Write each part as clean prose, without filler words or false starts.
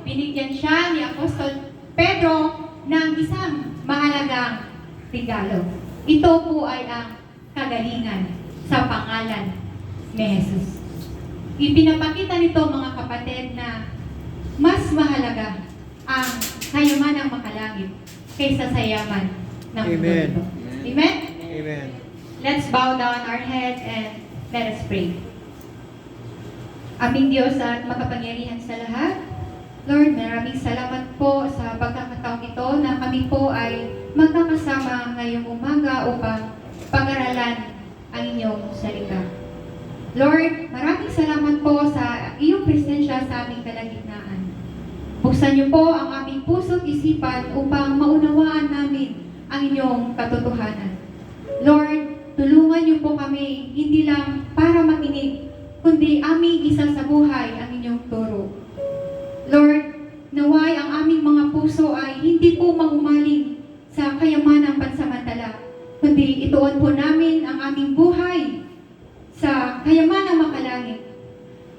binigyan siya ni Apostol Pedro ng isang mahalagang regalo. Ito po ay ang kagalingan sa pangalan ni Jesus. Ipinapakita nito mga kapatid na mas mahalaga ang kayamanang makalangit kaysa sa yaman ng Amen. mundo. Amen? Amen. Let's bow down our heads and let us pray. Aming Diyos at makapangyarihan sa lahat, Lord, maraming salamat po sa pagkakataong ito na kami po ay magkakasama ngayong umaga upang pag-aralan ang inyong salita. Lord, maraming salamat po sa iyong presensya sa aming kalagitnaan. Buksan niyo po ang aming puso at isipan upang maunawaan namin ang inyong katotohanan. Lord, tulungan niyo po kami hindi lang para makinig, kundi aming isa sa buhay ang inyong turo. Lord, naway ang aming mga puso ay hindi po mangumaling sa kayamanang pansamantala, kundi ituon po namin ang aming buhay sa kayamanang makalangit.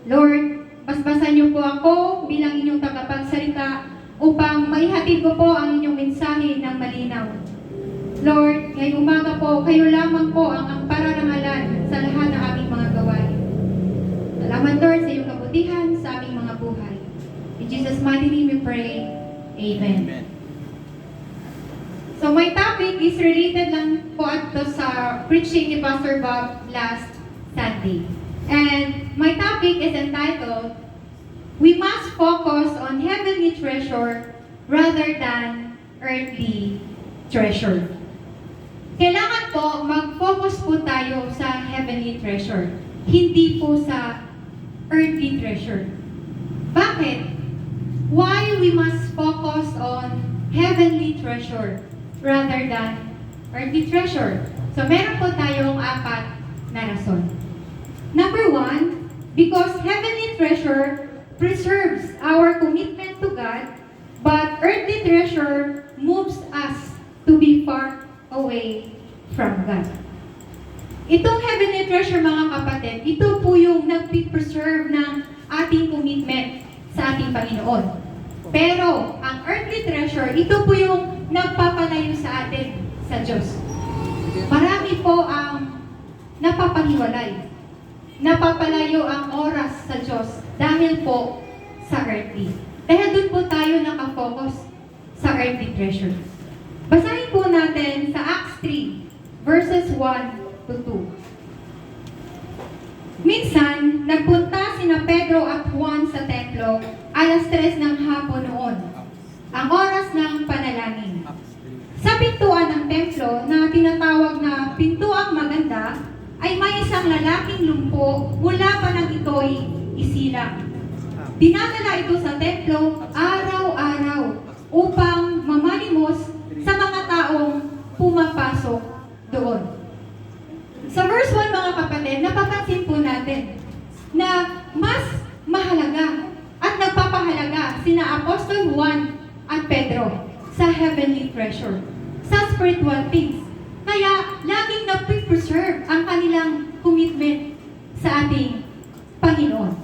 Lord, basbasan niyo po ako bilang inyong tagapagsalita upang maihatid ko po ang inyong mensahe ng malinaw. Lord, ngayong umaga po, kayo lamang po ang pararangalan sa lahat ng aming mga gawain. Salamat, Lord, sa iyong kabutihan sa aming mga buhay. In Jesus' mighty name we pray. Amen. Amen. So my topic is related lang po ato sa preaching ni Pastor Bob last Sunday. And my topic is entitled, We Must Focus on Heavenly Treasure Rather Than Earthly Treasure. Kailangan po mag-focus po tayo sa heavenly treasure, hindi po sa earthly treasure. Bakit? Why we must focus on heavenly treasure rather than earthly treasure? So meron po tayong 4 na rason. Number 1, because heavenly treasure preserves our commitment to God, but earthly treasure moves us to be far away from God. Itong heavenly treasure, mga kapatid, ito po yung nagpipreserve ng ating commitment sa ating Panginoon. Pero, ang earthly treasure, ito po yung nagpapalayo sa atin sa Diyos. Marami po ang napapahiwalay. Napapalayo ang oras sa Diyos dahil po sa earthly. Dahil doon po tayo nakafocus sa earthly treasure. Basahin po natin sa Acts 3, verses 1 to 2. Minsan, nagpunta sina Pedro at Juan sa templo, alas 3 ng hapon noon, ang oras ng panalangin. Sa pintuan ng templo na tinatawag na Pintuang Maganda, ay may isang lalaking lumpo mula pa nang ito'y isilang. Dinadala ito sa templo araw-araw upang mamalimos sa mga taong pumapasok doon. Sa verse 1, mga kapatid, napapansin po natin na mas mahalaga at nagpapahalaga sina Apostol Juan at Pedro sa heavenly treasure, sa spiritual things. Kaya laging na-preserve ang kanilang commitment sa ating Panginoon.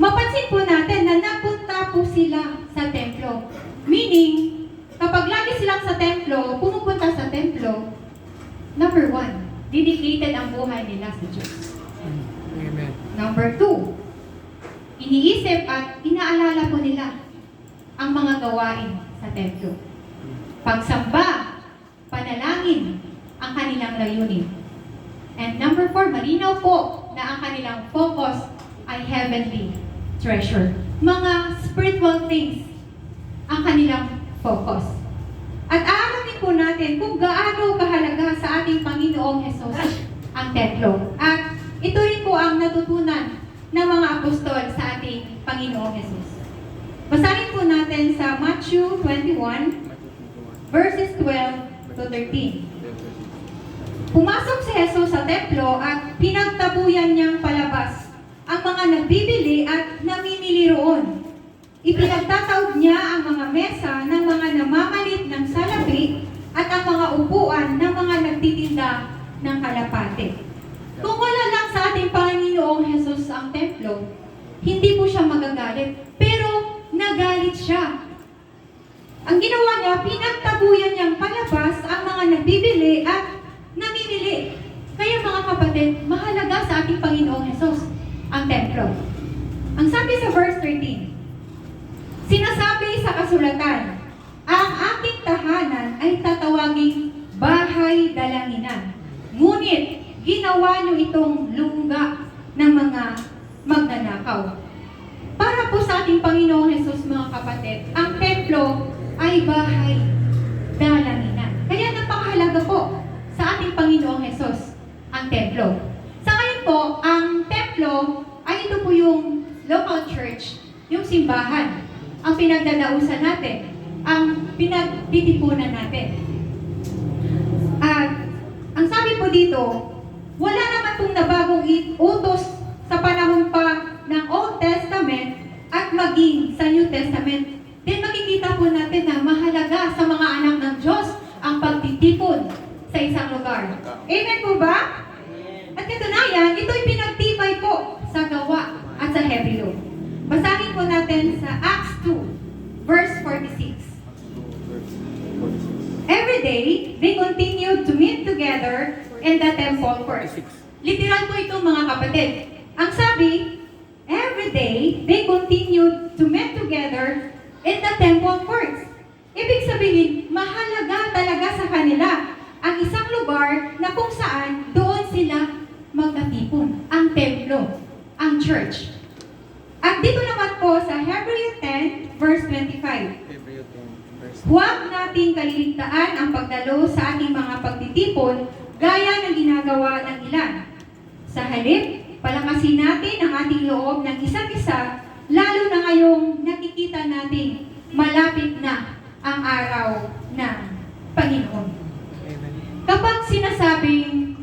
Mapansin po natin na napunta po sila sa templo. Meaning, kapag lagi silang sa templo, pumupunta sa templo, number 1, dedicated ang buhay nila sa Diyos. Amen. Number 2, iniisip at inaalala po nila ang mga gawain sa templo. Pagsamba, panalangin ang kanilang layunin. And number 4, malinaw po na ang kanilang focus ay heavenly treasure. Mga spiritual things ang kanilang focus. At aaramin po natin kung gaano kahalaga sa ating Panginoong Hesus ang templo. At ito rin po ang natutunan ng mga apostol sa ating Panginoong Hesus. Basahin po natin sa Matthew 21, verses 12 to 13. Pumasok si Jesus sa templo at pinagtabuyan niyang palabas ang mga nagbibili at namimili roon. Ipinagtataob niya ang mga mesa ng mga namamalit ng salapi at ang mga upuan ng mga nagtitinda ng kalapate. Kung wala lang sa ating Panginoong Jesus ang templo, hindi po siya magagalit. Pero siya. Ang ginawa niya, pinagtabuyan niyang palabas ang mga nagbibili at namimili. Kaya mga kapatid, mahalaga sa ating Panginoong Hesus ang templo. Ang sabi sa verse 13, sinasabi sa kasulatan, ang aking tahanan ay tatawaging bahay dalanginan. Ngunit, ginawa niyo itong lungga ng mga magnanakaw. Para po sa ating Panginoong Hesus, mga kapatid, ang templo ay bahay dalanginan. Kaya napakahalaga po sa ating Panginoong Hesus ang templo. Sa ngayon po, ang templo ay ito po yung local church, yung simbahan, ang pinagdadausan natin, ang pinagtitipunan natin. At ang sabi po dito, wala naman pong nabagong utos sa panahon pa ng Old Testament at maging sa New Testament. Then makikita po natin na mahalaga sa mga anak ng Diyos ang pagtitipon sa isang lugar. Amen po ba? At katunayan, ito'y pinagtibay po sa gawa at sa Hebreo. Basahin po natin sa Acts 2, verse 46. Every day, they continued to meet together in the temple courts. Literal po ito mga kapatid. Ang sabi, every day, they continued to meet together in the temple courts. Ibig sabihin, mahalaga talaga sa kanila ang isang lugar na kung saan doon sila magtatipon. Ang templo, ang church. At dito naman po sa Hebrew 10, verse 25. Huwag nating kaliligtaan ang pagdalo sa ating mga pagtitipon gaya ng ginagawa ng ilan. Sa halip, palakasin natin ang ating loob ng isa't isa, lalo na ngayong nakikita natin malapit na ang araw ng Panginoon. Kapag sinasabing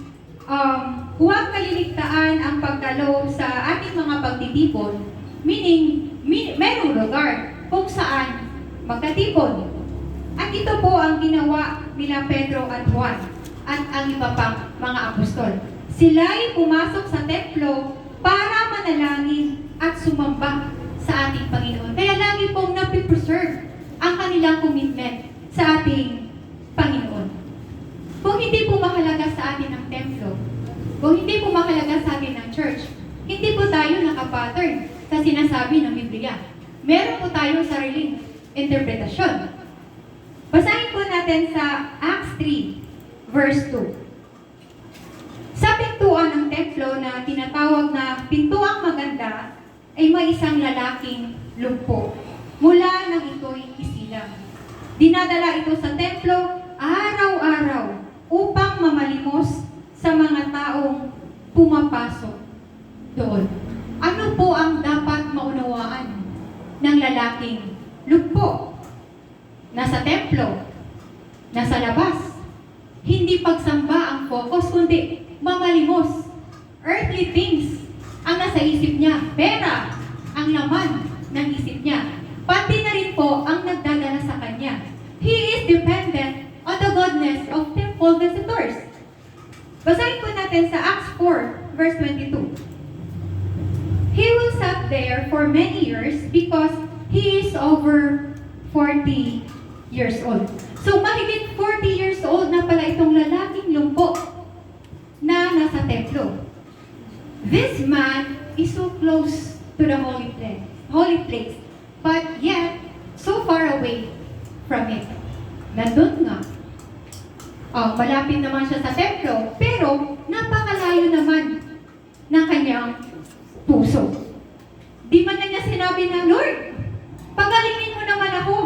huwag kaliligtaan ang pagdalo sa ating mga pagtitipon, meaning merong lugar kung saan magtatipon. At ito po ang ginawa nila Pedro at Juan at ang iba pang mga apostol. Sila'y pumasok sa templo para manalangin at sumamba sa ating Panginoon. Kaya lagi pong napipreserve ang kanilang commitment sa ating Panginoon. Kung hindi po mahalaga sa atin ang templo, kung hindi po mahalaga sa atin ang church, hindi po tayo nakapattern sa sinasabi ng Biblia. Meron po tayong sariling interpretasyon. Basahin po natin sa Acts 3, verse 2. Sa pintuan ng templo na tinatawag na pintuang maganda, ay may isang lalaking lumpo. Mula nang ito'y isilang. Dinadala ito sa templo araw-araw upang mamalimos sa mga taong pumapasok doon. Ano po ang dapat maunawaan ng lalaking lumpo? Nasa templo, nasa labas. Hindi pagsamba ang focus, kundi mamalimos. Earthly things ang nasa isip niya. Pera ang laman ng isip niya. Pati na rin po ang nagdadala sa kanya. He is dependent on the goodness of temple visitors. Basahin po natin sa Acts 4, verse 22. He will sat there for many years because he is over 40 years old. So, mahigit 40 years old na pala itong lalaking lumpo na nasa templo. This man is so close to the holy place, but yet, so far away from it. Nandun nga. Malapit naman siya sa templo, pero napakalayo naman ng kanyang puso. Di man na niya sinabi na, Lord, pagalingin mo naman ako.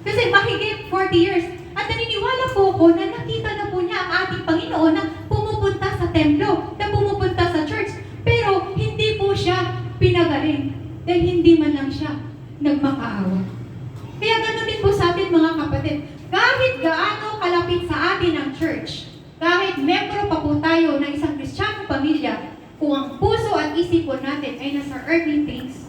Kasi mahigit 40 years. At naniniwala po ako na nakita na po niya ang ating Panginoon na pumupunta sa templo, na pumupunta sa church. Pero hindi po siya pinagaling dahil hindi man lang siya nagmakaawa. Kaya ganoon din po sa atin mga kapatid. Kahit gaano kalapit sa atin ang church, kahit membro pa po tayo ng isang Kristiyanong pamilya, kung ang puso at isip po natin ay nasa earthly things,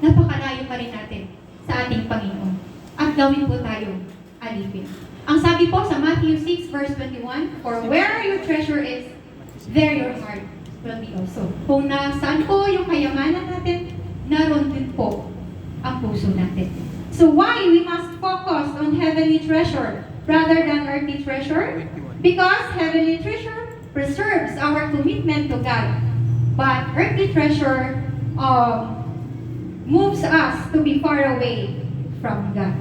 napakalayo pa rin natin sa ating Panginoon. At gawin po tayo alipin. Ang sabi po sa Matthew 6 verse 21, for where your treasure is, there your heart will be also. Kung nasaan po yung kayamanan natin, naroon din po ang puso natin. So why we must focus on heavenly treasure rather than earthly treasure? Because heavenly treasure preserves our commitment to God. But earthly treasure moves us to be far away from God.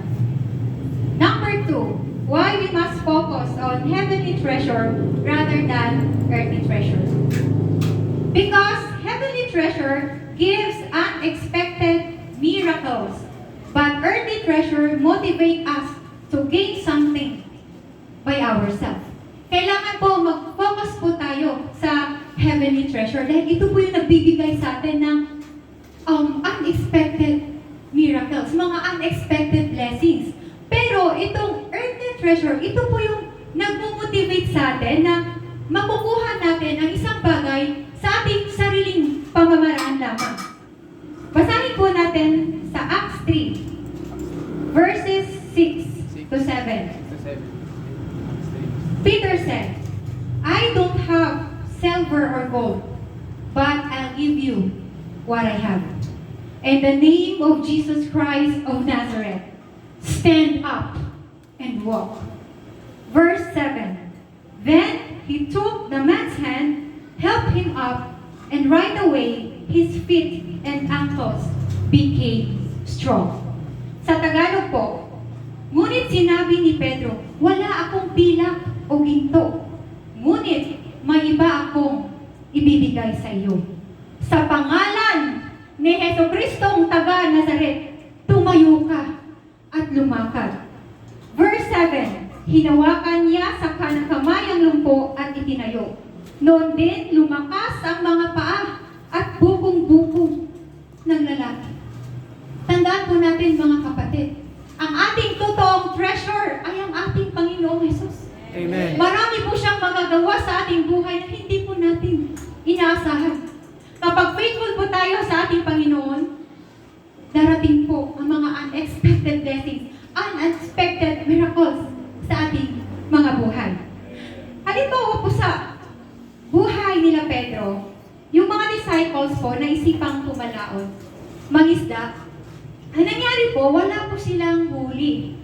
Number 2, why we must focus on heavenly treasure rather than earthly treasure. Because heavenly treasure gives unexpected miracles, but earthly treasure motivates us to gain something by ourselves. Kailangan po mag-focus po tayo sa heavenly treasure dahil ito po yung nagbibigay sa atin ng unexpected miracles, mga unexpected blessings. Pero itong earthly treasure, ito po yung nagmo-motivate sa atin na makukuha natin ang isang bagay sa ating sariling pamamaraan lamang. Basahin po natin sa Acts 3, verses 6 to 7. Peter said, I don't have silver or gold, but I'll give you what I have. In the name of Jesus Christ of Nazareth, stand up and walk. Verse 7, then he took the man's hand, helped him up, and right away his feet and ankles became strong. Sa Tagalog po, ngunit sinabi ni Pedro, wala akong pilak o ginto, ngunit may iba akong ibibigay sa iyo. Sa pangalan ni Jesucristong taga Nazaret, tumayo ka at lumakad. Verse 7, hinawakan niya sa kanang kamay ang lumpo at itinayo. Noon din lumakas ang mga paa at bukong-bukong ng lalaki. Tandaan po natin mga kapatid, ang ating totoong treasure ay ang ating Panginoong Hesus. Amen. Marami po siyang magagawa sa ating buhay na hindi po natin inaasahan. Kapag faithful po tayo sa ating Panginoon, darating po ang mga unexpected blessings, unexpected miracles sa ating mga buhay. Halimbawa po sa buhay nila Pedro, yung mga disciples po na isipang tumalaon, mangisda, ang nangyari po, wala po silang huli.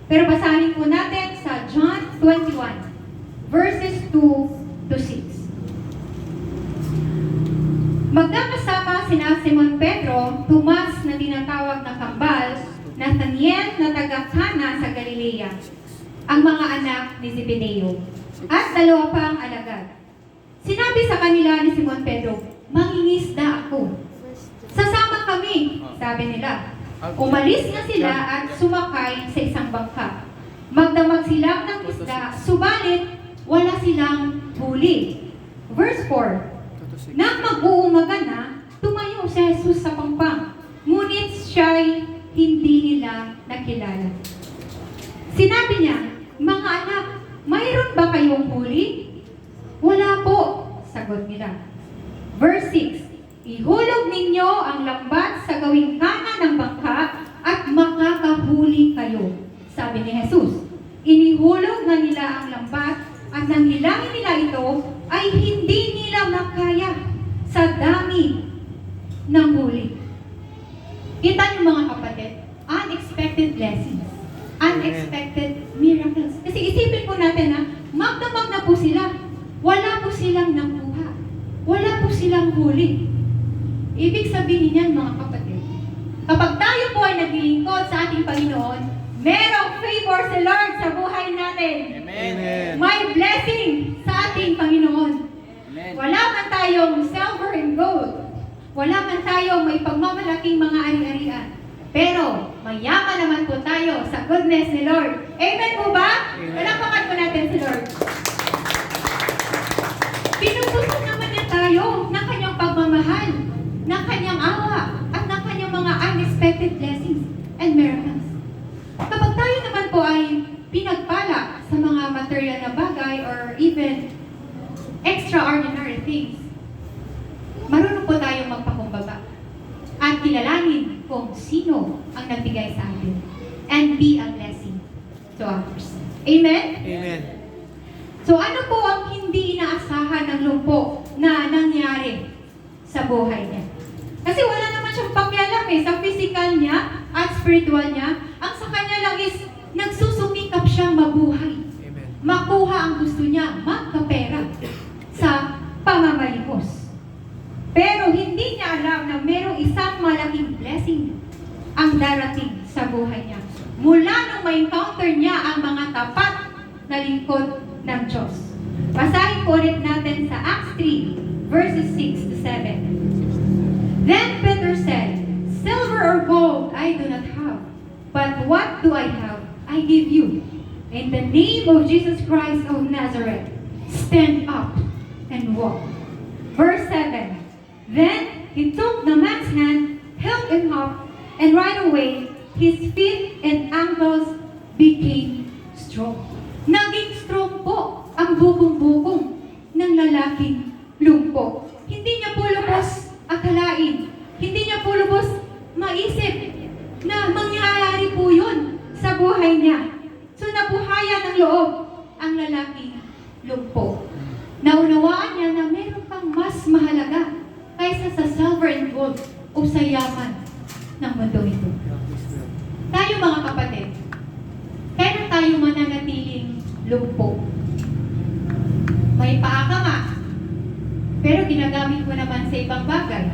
Pero basahin po natin sa John 21, verses 2 to 6. Magkakasama sina Simon Pedro, Tomas na tinatawag na Kambal, Nathaniel na taga Cana sa Galilea, ang mga anak ni Zebedeo, at dalawa pang alagad. Sinabi sa kanila ni Simon Pedro, mangingisda ako. Sasama kami, sabi nila. Umalis na sila at sumakay sa isang bangka. Magdamag sila ng isda, subalit wala silang huli. Verse 4, nang mag-uumaga na, tumayo si Jesus sa pangpang, ngunit siya'y hindi nila nakilala. Sinabi niya, mga anak, mayroon ba kayong huli? Wala po, sagot nila. Verse 6, ihulog ninyo ang lambat sa gawing kanan ng bangka at makakahuli kayo, sabi ni Jesus. Inihulog na nila ang lambat at nang hilangin nila ito ay hindi nila makaya sa dami ng huli. Kita niyo mga kapatid, unexpected blessings, unexpected miracles. Kasi isipin po natin na magdamag na po sila, wala po silang nakuha, wala po silang huli. Ibig sabihin yan mga kapatid, kapag tayo po ay naglilingkod sa ating Panginoon, merong favor si Lord sa buhay natin. Amen. May blessing sa ating Panginoon. Amen. Wala man tayong silver and gold, wala man tayong may pagmamalaking mga ari-arian, pero mayaman naman po tayo sa goodness ni Lord. Amen po ba? Amen. Palakpakan po natin si Lord. Pinupusok naman niya tayo ng kanyang pagmamahal, ng kanyang awa, at ng kanyang mga unexpected blessings and miracles. Kapag tayo naman po ay pinagpala sa mga material na bagay or even extraordinary things, marunong po tayong magpakumbaba at kilalanin kung sino ang nagbigay sa atin and be a blessing to others. Amen? Amen. So ano po ang hindi inaasahan ng lumpo na nangyari sa buhay niya? Kasi wala naman siyang pakialam sa physical niya at spiritual niya, ang sa kanya lang is nagsusumikap siyang mabuhay. Amen. Makuha ang gusto niya, magkapera sa pamamalimos. Pero hindi niya alam na merong isang malaking blessing ang darating sa buhay niya. Mula nung ma-encounter niya ang mga tapat na lingkod ng Diyos. Basahin po ulit natin sa Acts 3, verses 6 to 7. Then Peter said, "Silver or gold I do not have, but what do I have, I give you. In the name of Jesus Christ of Nazareth, stand up and walk." Verse 7. Then he took the man's hand, held him up, and right away, his feet and ankles became strong. Naging strong po ang bukong-bukong ng lalaking lumpo. Hindi niya po lubos akalain. Hindi niya po lubos maisip na mangyayari po yun sa buhay niya. So nabuhayan ng loob ang lalaking lumpo. Naunawaan niya na meron pang mas mahalaga kaysa sa silver and gold o sa yaman ng mundo ito. Tayo mga kapatid, kailan tayo mananatiling lumpo? May paa ka nga, pero ginagamit mo naman sa ibang bagay.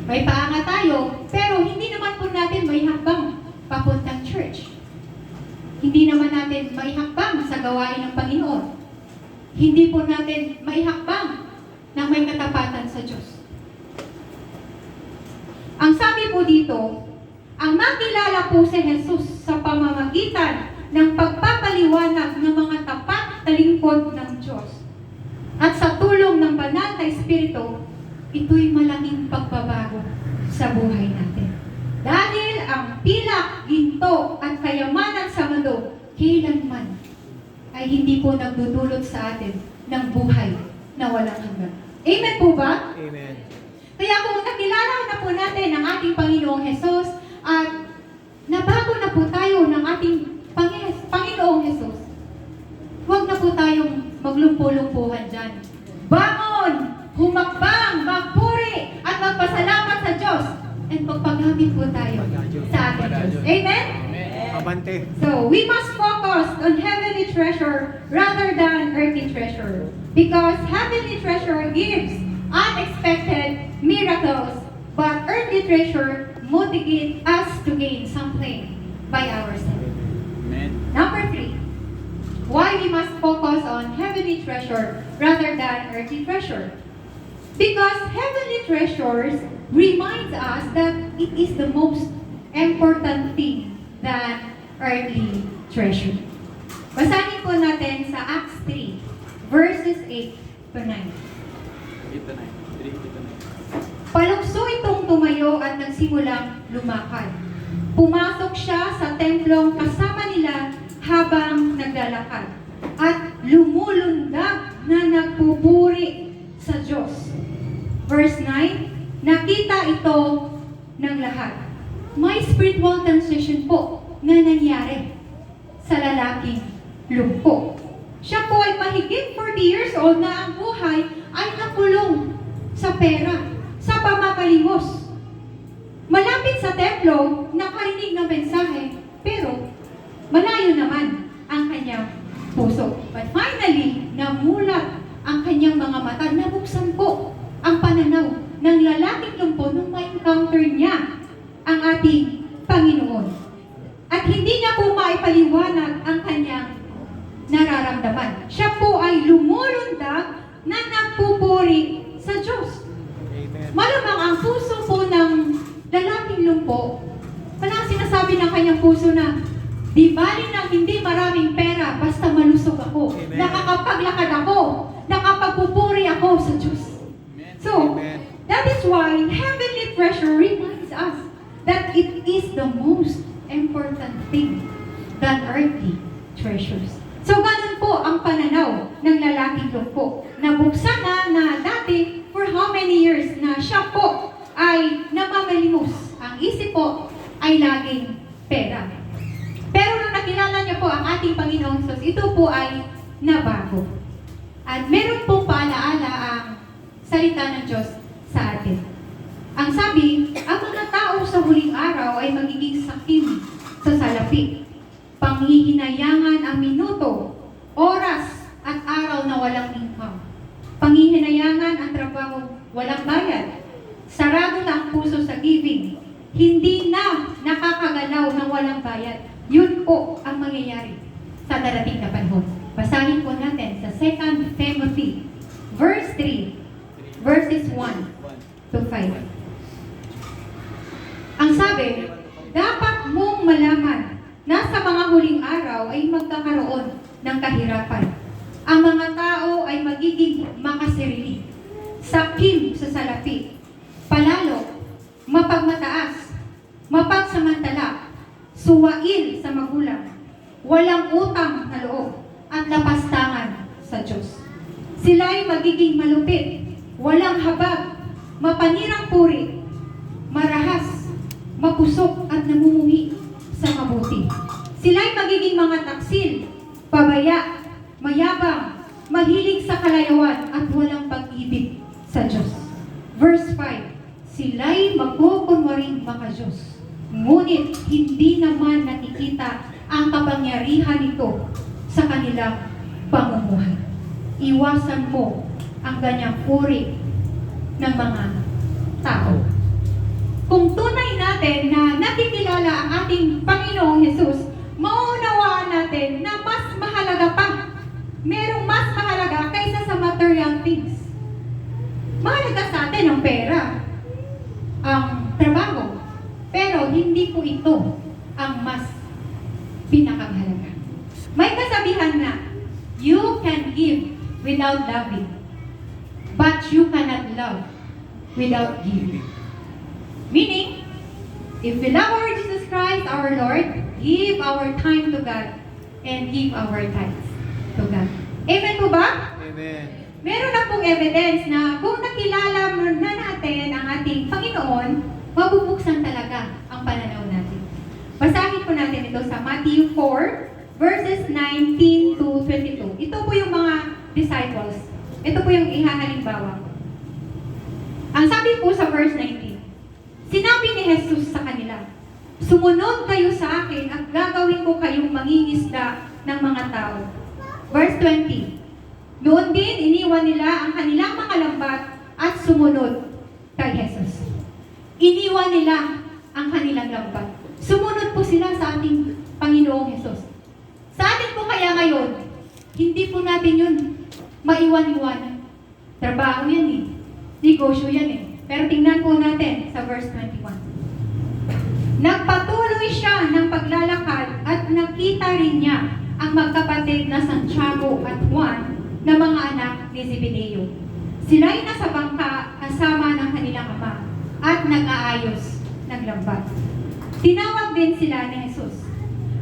May paa nga tayo, pero hindi naman po natin may hakbang papuntang church. Hindi naman natin may hakbang sa gawain ng Panginoon. Hindi po natin may hakbang na may katapatan sa Diyos. Ang sabi po dito, ang makilala po si Jesus sa pamamagitan ng pagpapaliwanag ng mga tapat na lingkod ng Diyos. At sa tulong ng banal na Espiritu, ito'y malaking pagbabago sa buhay natin. Dahil ang pilak, ginto at kayamanan sa mundo, kailanman ay hindi po nagdudulot sa atin ng buhay na walang hanggan. Amen po ba? Amen. Kaya kung nakilala na po natin ang ating Panginoong Hesus at nabago na po tayo ng ating Panginoong Hesus, huwag na po tayong maglumpo-lumpuhan dyan. Bangon! Humakbang! Magpuri! At magpasalamat sa Diyos! And magpagamit po tayo sa ating Diyos. Amen? Abante. So, we must focus on heavenly treasure rather than earthly treasure. Because heavenly treasure gives unexpected miracles, but earthly treasure motivates us to gain something by ourselves. Amen. Number 3, why we must focus on heavenly treasure rather than earthly treasure. Because heavenly treasures reminds us that it is the most important thing than earthly treasure. Basahin po natin sa Acts 3, verses 8 to 9. Palukso itong tumayo at nagsimulang lumakad. Pumasok siya sa templong kasama nila habang naglalakad at lumulundag na nagpupuri sa Diyos. Verse 9, nakita ito ng lahat. May spiritual transition po na nangyari sa lalaking lumpo. Siya po ay mahigit 40 years old na ang buhay ay nakulong sa pera, sa pamamalimos. Malapit sa templo, nakarinig ng mensahe, pero malayo naman ang kanyang puso. But finally, namulat ang kanyang mga mata. Nabuksan po ang pananaw ng lalaking lumpo nung ma-encounter niya ang ating Panginoon. At hindi niya po maipaliwanag ang kanyang nararamdaman. Siya po ay lumulundag na nagpupuri sa Diyos. Amen. Malamang ang puso po ng lalaking lumpo, walang sinasabi ng kanyang puso na, di bali na hindi maraming pera, basta malusog ako. Amen. Nakakapaglakad ako. Nakapagpupuri ako sa Diyos. Amen. So, Amen. that is why heavenly treasure reminds us that it is the most important thing than earthly treasures. So, ganun po ang pananaw ng lalaking lumpo. Nabuksan na dati for how many years na siya po ay namamalimos. Ang isip po ay laging pera. Pero nung nakilala niya po ang ating Panginoong Jesus, ito po ay nabago. At meron pong paalaala ang salita ng Diyos sa atin. Ang sabi, ang mga tao sa huling araw ay magiging salapi. Panghihinayangan ang minuto, oras at araw na walang income. Panghihinayangan ang trabaho walang bayad. Sarado na ang puso sa giving. Hindi na nakakagalaw ng walang bayad. Yun po ang mangyayari sa darating na panahon. Basahin po natin sa 2 Timothy verse 3, verses 1 to 5. Ang sabi, dapat mong malaman na sa mga huling araw ay magkakaroon ng kahirapan. Ang mga tao ay magiging makasirili, sakim sa salapi, palalo, mapagmataas, mapagsamantala, suwain sa magulang, walang utang na loob, at lapastangan sa Diyos. Sila ay magiging malupit, walang habag, mapanirang puri, marahas, mapusok at namumuhi sa mabuti. Sila ay magiging mga taksil, pabaya, mayabang, mahilig sa kalayawan at walang pag-ibig sa Diyos. Verse 5, sila'y magkukunwaring makadiyos, ngunit hindi naman nakikita ang kapangyarihan nito sa kanilang pamumuhay. Iwasan mo ang ganyang uri ng mga tao. Kung tunay natin na nakikilala ang ating Panginoong Hesus, mauunawaan natin na mas mahalaga pa. Merong mas mahalaga kaysa sa material things. Mahalaga sa atin ang pera, ang trabaho, pero hindi po ito ang mas pinakamahalaga. May kasabihan na, you can give without loving, but you cannot love without giving. Meaning, if we love our Jesus Christ, our Lord, give our time to God and give our tithes to God. Amen po ba? Amen. Meron na pong evidence na kung nakilala na natin ang ating Panginoon, mabubuksan talaga ang pananaw natin. Basahin po natin ito sa Matthew 4, verses 19 to 22. Ito po yung mga disciples. Ito po yung ihahalimbawa. Ang sabi po sa verse 19, sinabi ni Jesus sa kanila, sumunod kayo sa akin at gagawin ko kayong mangingisda ng mga tao. Verse 20, noon din iniwan nila ang kanilang mga lambat at sumunod kay Jesus. Iniwan nila ang kanilang lambat. Sumunod po sila sa ating Panginoong Jesus. Sa atin po kaya ngayon, hindi po natin yun maiwan-iwanan. Trabaho yan eh. Negosyo yan eh. Pero tingnan po natin sa verse 21. Nagpatuloy siya ng paglalakad at nakita rin niya ang magkapatid na Santiago at Juan na mga anak ni Zebedeo. Sila'y nasa bangka kasama ng kanilang ama at nag-aayos ng lambat. Tinawag din sila ni Jesus.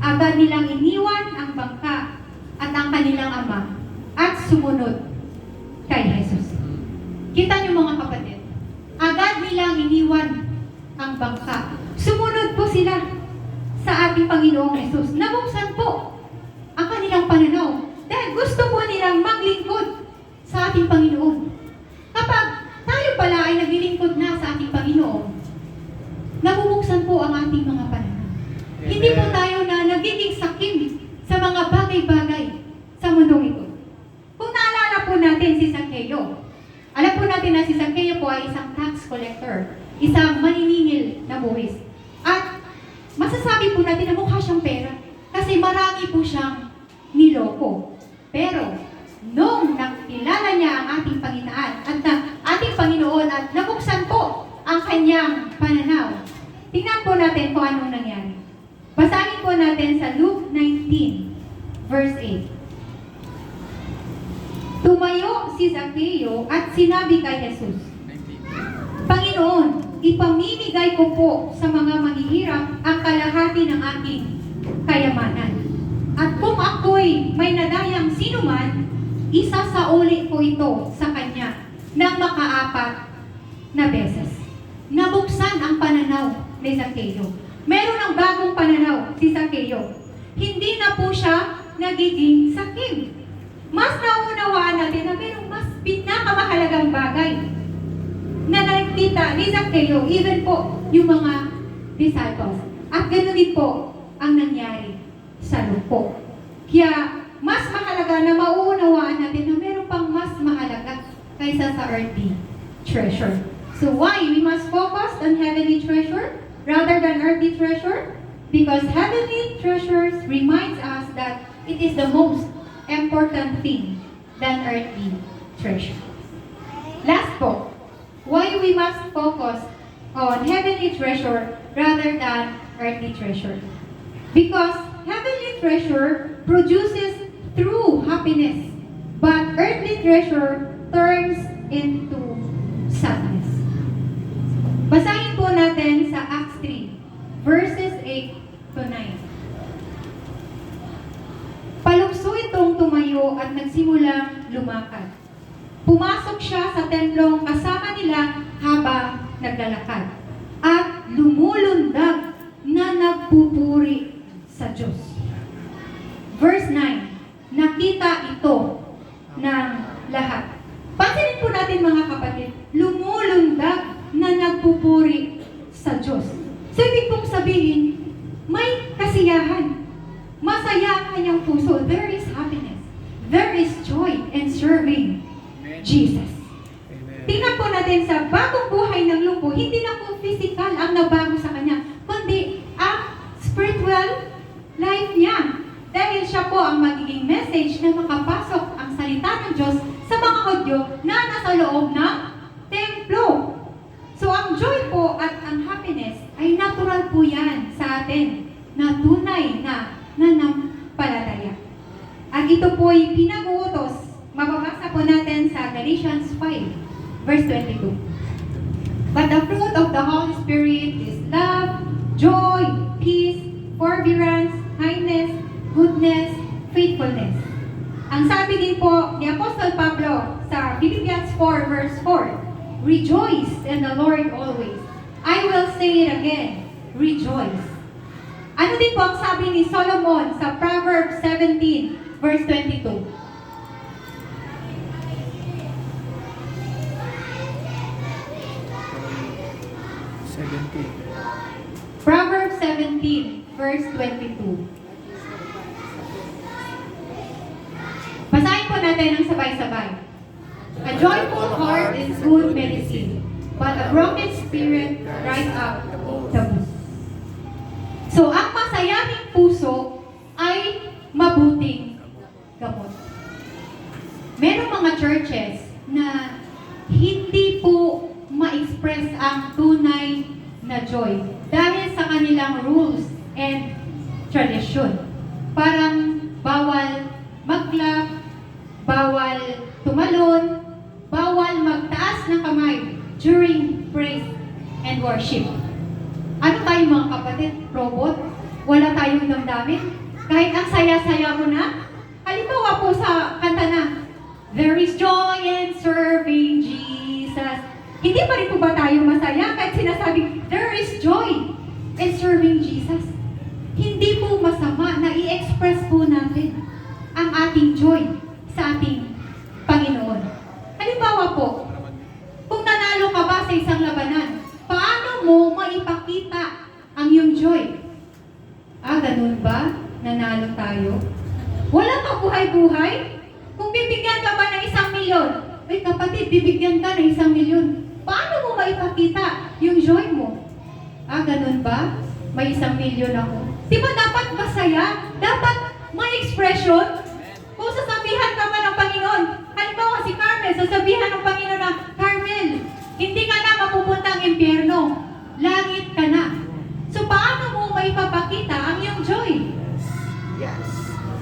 Agad nilang iniwan ang bangka at ang kanilang ama at sumunod kay Jesus. Kita niyo mga kapatid, agad nilang iniwan ang bangka. Sumunod po sila sa ating Panginoong Jesus. Nabuksan po ang kanilang pananaw dahil gusto po nilang maglingkod sa ating Panginoon. Kapag tayo pala ay naglilingkod na sa ating Panginoon, nabubuksan po ang ating mga pananaw. Hindi po tayo na nagiging sakim sa mga bagay-bagay sa mundong ito. Kung naalala po natin si Zaccheo, alam po natin na si Zaccheo po ay isang tax collector, isang maniningil na buwis. At masasabi po natin na mukha siyang pera kasi marami po siyang niloko. Pero nung nakilala niya ang ating Panginoon at nabuksan po ang kanyang pananaw, tingnan po natin kung anong nangyari. Basahin po natin sa Luke 19, verse 8. Tumayo si Zaccheo at sinabi kay Jesus, Panginoon, ipamimigay ko po sa mga mahihirap ang kalahati ng aking kayamanan. At kung ako'y may nadayang sinuman, isasauli ko ito sa kanya ng makaapat na beses. Nabuksan ang pananaw ni Zaccheo. Meron ng bagong pananaw si Zaccheo. Hindi na po siya nagiging sakim. Mas nauunawaan natin na merong mas pinakamahalagang bagay na nakikita ni Zaccheo, even po yung mga disciples. At ganoon din po ang nangyari sa lumpo. Kaya mas mahalaga na mauunawaan natin na meron pang mas mahalaga kaysa sa earthly treasure. So why we must focus on heavenly treasure rather than earthly treasure? Because heavenly treasures reminds us that it is the most important thing than earthly treasure. Last po, why we must focus on heavenly treasure rather than earthly treasure? Because heavenly treasure produces true happiness, but earthly treasure turns into sadness. Basahin po natin sa Acts 3, verses 8 to 9. Palukso itong tumayo at nagsimulang lumakad. Pumasok siya sa templong kasama nila habang naglalakad at lumulundag na nagpupuri sa Diyos. Verse 9, nakita ito ng lahat. Pansinin po natin mga kapatid, lumulundag na nagpupuri sa Diyos. So ibig pong sabihin, may kasiyahan. Masaya ang kanyang puso. There is happiness. There is joy in serving Jesus. Amen. Tingnan po natin sa bagong buhay ng lumpo, hindi na po physical ang nabago sa kanya, kundi ang spiritual life niya. Dahil siya po ang magiging message na makapasok ang salita ng Diyos sa mga Hudyo na nasa loob ng templo. So ang joy po at ang happiness ay natural po yan sa atin na tunay na nanampalataya. At ito po ay pinag-uutos. Mababasa po natin sa Galatians 5, verse 22. But the fruit of the Holy Spirit is love, joy, peace, forbearance, kindness, goodness, faithfulness. Ang sabi din po ni Apostol Pablo sa Philippians 4, verse 4, rejoice in the Lord always. I will say it again, rejoice. Ano din po ang sabi ni Solomon sa Proverbs 17, verse 22? Proverbs 17, verse 22. Basahin po natin ng sabay-sabay. A joyful heart is good medicine, but a broken spirit dries up the bones. So, ang masayahing puso ay mabuting gamot. Merong mga churches na hindi po ma-express ang tunay na joy dahil sa kanilang rules and tradition. Parang bawal mag-clap, bawal tumalon, bawal magtaas ng kamay during praise and worship. Ano tayo mga kapatid? Robot? Wala tayong damdamin? Kahit ang saya-saya mo na? Halimbawa po sa kanta na, there is joy in serving Jesus. Hindi pa rin po ba tayo masaya kahit sinasabi, there is joy in serving Jesus? Hindi po masama na i-express po natin ang ating joy sa ating Panginoon. Halimbawa po, kung nanalo ka ba sa isang labanan, paano mo maipakita ang iyong joy? Ganun ba? Nanalo tayo? Walang kabuhay-buhay? Kung bibigyan ka ba ng 1 milyon, ay kapatid, bibigyan ka ng 1 milyon. Paano mo maipakita yung joy mo? Ganun ba? May 1 milyon ako. Di ba dapat masaya? Dapat may expression? Kung sasabihan ka ba ng Panginoon, halimbawa si Carmel, sasabihan ng Panginoon na, Carmel, hindi ka na mapupuntang impyerno. Langit ka na. So paano mo maipapakita ang iyong joy? Yes.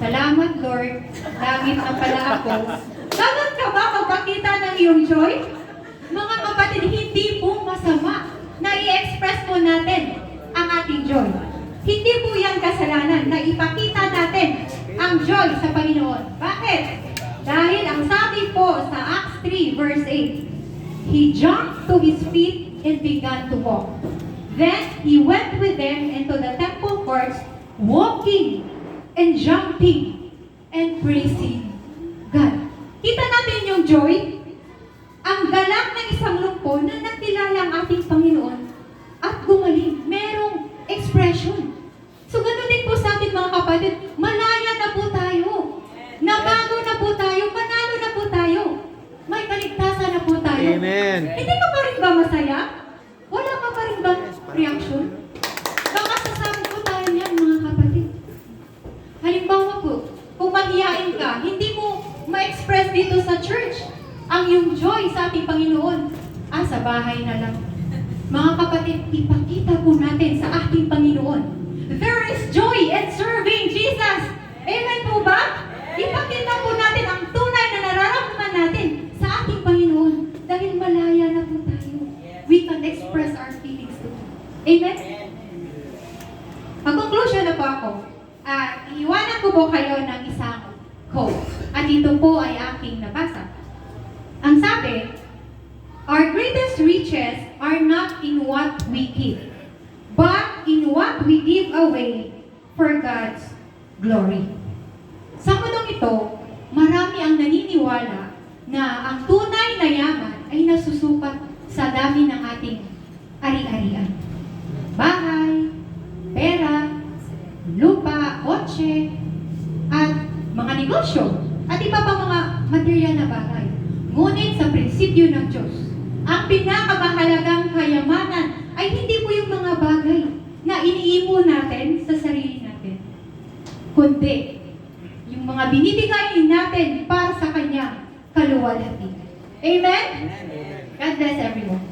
Salamat Lord, langit na pala ako. Dapat ka ba magpakita ng iyong joy? Mga kapatid, hindi po masama na i-express po natin ang ating joy. Hindi po yan kasalanan na ipakita natin ang joy sa Panginoon. Bakit? Dahil ang sabi po sa Acts 3 verse 8, He jumped to his feet and began to walk. Then he went with them into the temple courts, walking and jumping and praising God. Kita natin yung joy, ang galak ng isang lumpo na nakilala ang ating Panginoon at gumaling. Merong expression. So, ganoon din po kapatid, malaya na po tayo. Nabago na po tayo, panalo na po tayo. May kaligtasan na po tayo. Amen. Hindi ka pa rin ba masaya? Wala ka pa rin ba reaction? Baka sasabi ko tayo niyan, mga kapatid. Halimbawa po, kung mahihain ka, hindi mo ma-express dito sa church ang iyong joy sa ating Panginoon. Sa bahay na lang. Mga kapatid, ipakita po natin sa ating Panginoon. There is joy in serving Jesus. Amen po ba? Ipakita po natin ang tunay na nararamdaman natin sa ating Panginoon. Dahil malaya na po tayo. We can express our feelings to Him. Amen? Mag-conclusion na po ako. Iiwanan ko po kayo ng isang quote. At ito po ay aking nabasa. Ang sabi, our greatest riches are not in what we keep, but in what we give away for God's glory. Sa mundong ito, marami ang naniniwala na ang tunay na yaman ay nasusukat sa dami ng ating ari-arian. Bahay, pera, lupa, kotse, at mga negosyo, at iba pa mga material na bagay. Ngunit sa prinsipyo ng Diyos, ang pinakamahalagang kayamanan ay hindi po yung mga bagay na iniipon natin sa sarili natin, kundi yung mga binibigay natin para sa Kanyang kaluwalhatian. Amen? God bless everyone.